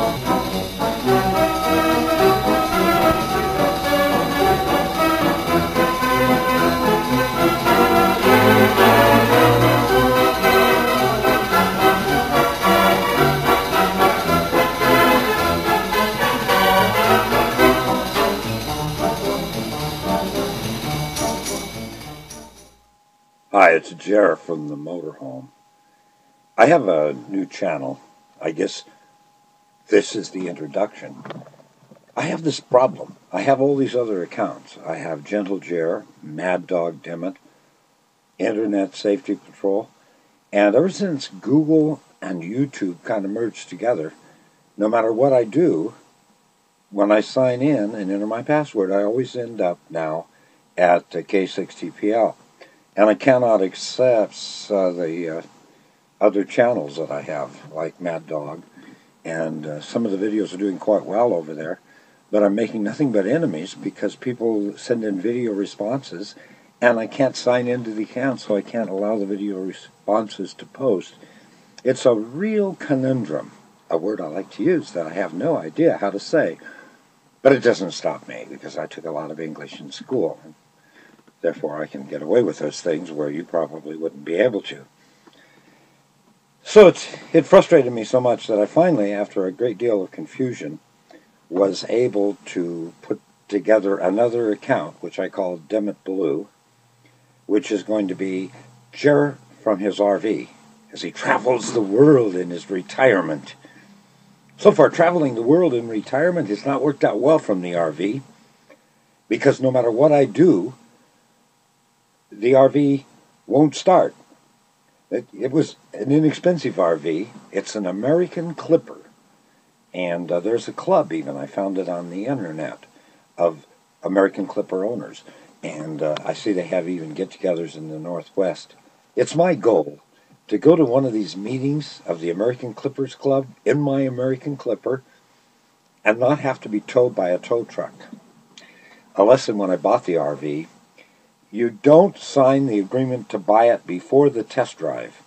Hi, it's Jer from the Motorhome. I have a new channel. I guess this is the introduction. I have this problem. I have all these other accounts. I have Gentle Jer, Mad Dog Dimmitt, Internet Safety Patrol, and ever since Google and YouTube kind of merged together, no matter what I do, when I sign in and enter my password, I always end up now at K6TPL. And I cannot access the other channels that I have, like Mad Dog, and some of the videos are doing quite well over there, but I'm making nothing but enemies because people send in video responses, and I can't sign into the account, so I can't allow the video responses to post. It's a real conundrum, a word I like to use that I have no idea how to say, but it doesn't stop me because I took a lot of English in school. Therefore, I can get away with those things where you probably wouldn't be able to. So it frustrated me so much that I finally, after a great deal of confusion, was able to put together another account, which I call Dimmitt Blue, which is going to be Jer from his RV, as he travels the world in his retirement. So far, traveling the world in retirement has not worked out well from the RV, because no matter what I do, the RV won't start. It was an inexpensive RV. It's an American Clipper. And there's a club even, I found it on the internet, of American Clipper owners. And I see they have even get-togethers in the Northwest. It's my goal to go to one of these meetings of the American Clippers Club in my American Clipper and not have to be towed by a tow truck. A lesson when I bought the RV: you don't sign the agreement to buy it before the test drive.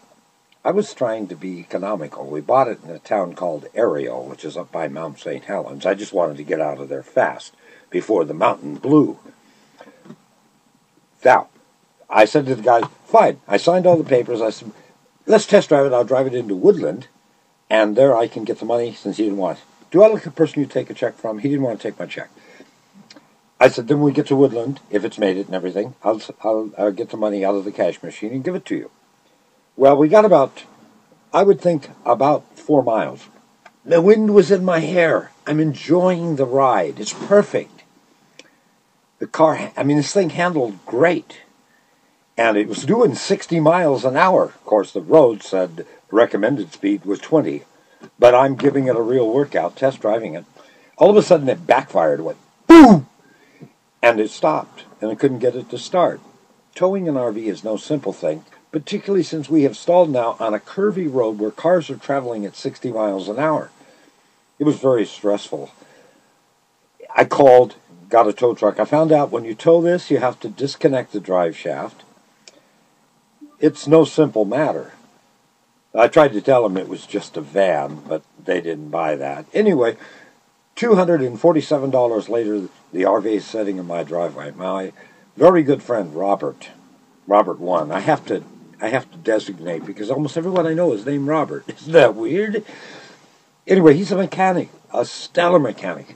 I was trying to be economical. We bought it in a town called Ariel, which is up by Mount St. Helens. I just wanted to get out of there fast before the mountain blew. Now, I said to the guy, fine. I signed all the papers. I said, let's test drive it. I'll drive it into Woodland, and there I can get the money since he didn't want it. Do I look at the person you take a check from? He didn't want to take my check. I said, then when we get to Woodland, if it's made it and everything, I'll get the money out of the cash machine and give it to you. Well, we got about, I would think, about 4 miles. The wind was in my hair. I'm enjoying the ride. It's perfect. The car, this thing handled great. And it was doing 60 miles an hour. Of course, the road said recommended speed was 20. But I'm giving it a real workout, test driving it. All of a sudden, it backfired. It went, boom! And it stopped, and I couldn't get it to start. Towing an RV is no simple thing, particularly since we have stalled now on a curvy road where cars are traveling at 60 miles an hour. It was very stressful. I called, got a tow truck. I found out when you tow this, you have to disconnect the drive shaft. It's no simple matter. I tried to tell them it was just a van, but they didn't buy that. Anyway, $247 later, the RV is sitting in my driveway. My very good friend, Robert 1. I have to designate because almost everyone I know is named Robert. Isn't that weird? Anyway, he's a mechanic, a stellar mechanic.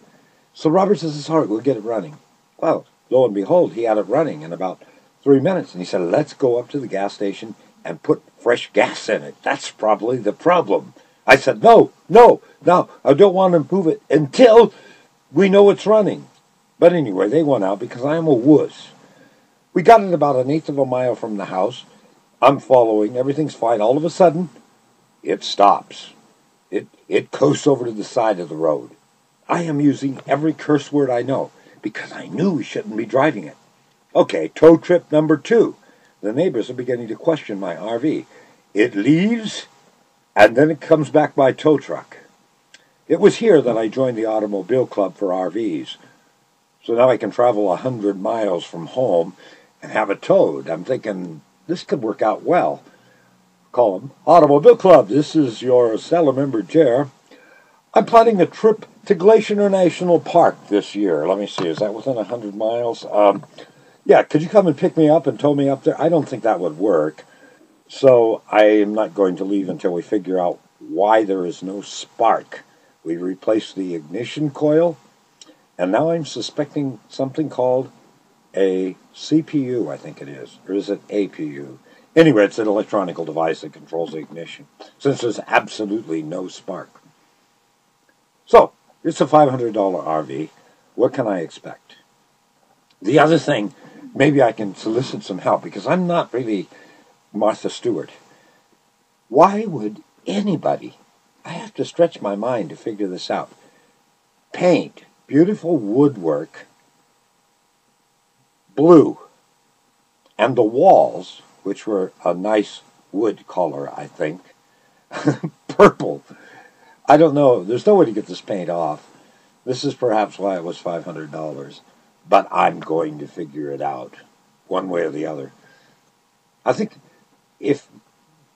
So Robert says, it's hard, we'll get it running. Well, lo and behold, he had it running in about 3 minutes. And he said, let's go up to the gas station and put fresh gas in it. That's probably the problem. I said, no, I don't want to move it until we know it's running. But anyway, they went out because I am a wuss. We got it about 1/8 of a mile from the house. I'm following. Everything's fine. All of a sudden, it stops. It coasts over to the side of the road. I am using every curse word I know because I knew we shouldn't be driving it. Okay, tow trip number 2. The neighbors are beginning to question my RV. It leaves, and then it comes back by tow truck. It was here that I joined the Automobile Club for RVs. So now I can travel 100 miles from home and have it towed. I'm thinking, this could work out well. Call them, Automobile Club, this is your seller member, Jer. I'm planning a trip to Glacier National Park this year. Let me see, is that within 100 miles? Yeah, could you come and pick me up and tow me up there? I don't think that would work. So I am not going to leave until we figure out why there is no spark. We replaced the ignition coil, and now I'm suspecting something called a CPU, I think it is. Or is it APU? Anyway, it's an electronic device that controls the ignition, since there's absolutely no spark. So, it's a $500 RV. What can I expect? The other thing, maybe I can solicit some help, because I'm not really Martha Stewart. Why would anybody, I have to stretch my mind to figure this out, paint beautiful woodwork blue, and the walls, which were a nice wood color, I think, purple? I don't know. There's no way to get this paint off. This is perhaps why it was $500, but I'm going to figure it out one way or the other. I think if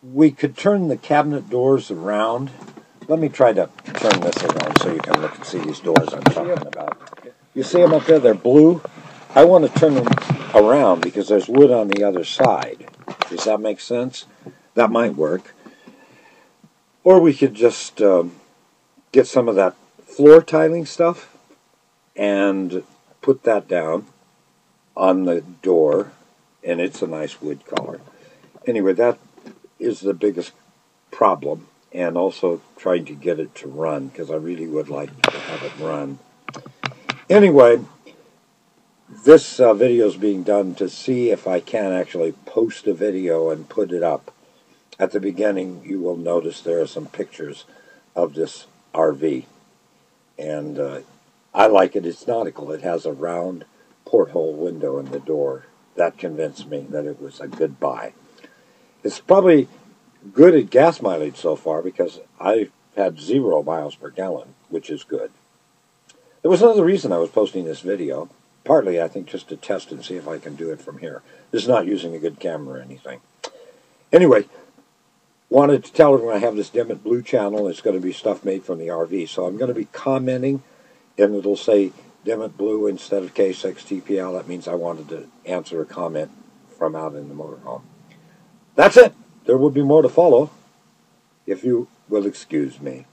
we could turn the cabinet doors around, let me try to turn this around so you can look and see these doors I'm talking about. You see them up there? They're blue. I want to turn them around because there's wood on the other side. Does that make sense? That might work. Or we could just get some of that floor tiling stuff and put that down on the door, and it's a nice wood color. Anyway, that is the biggest problem, and also trying to get it to run, because I really would like to have it run. Anyway, this video is being done to see if I can actually post a video and put it up. At the beginning, you will notice there are some pictures of this RV, and I like it. It's nautical. It has a round porthole window in the door. That convinced me that it was a good buy. It's probably good at gas mileage so far, because I've had 0 miles per gallon, which is good. There was another reason I was posting this video, partly I think just to test and see if I can do it from here. This is not using a good camera or anything. Anyway, wanted to tell everyone I have this Dimmitt Blue channel. It's going to be stuff made from the RV, so I'm going to be commenting, and it'll say Dimmitt Blue instead of K6TPL. That means I wanted to answer a comment from out in the motorhome. That's it. There will be more to follow, if you will excuse me.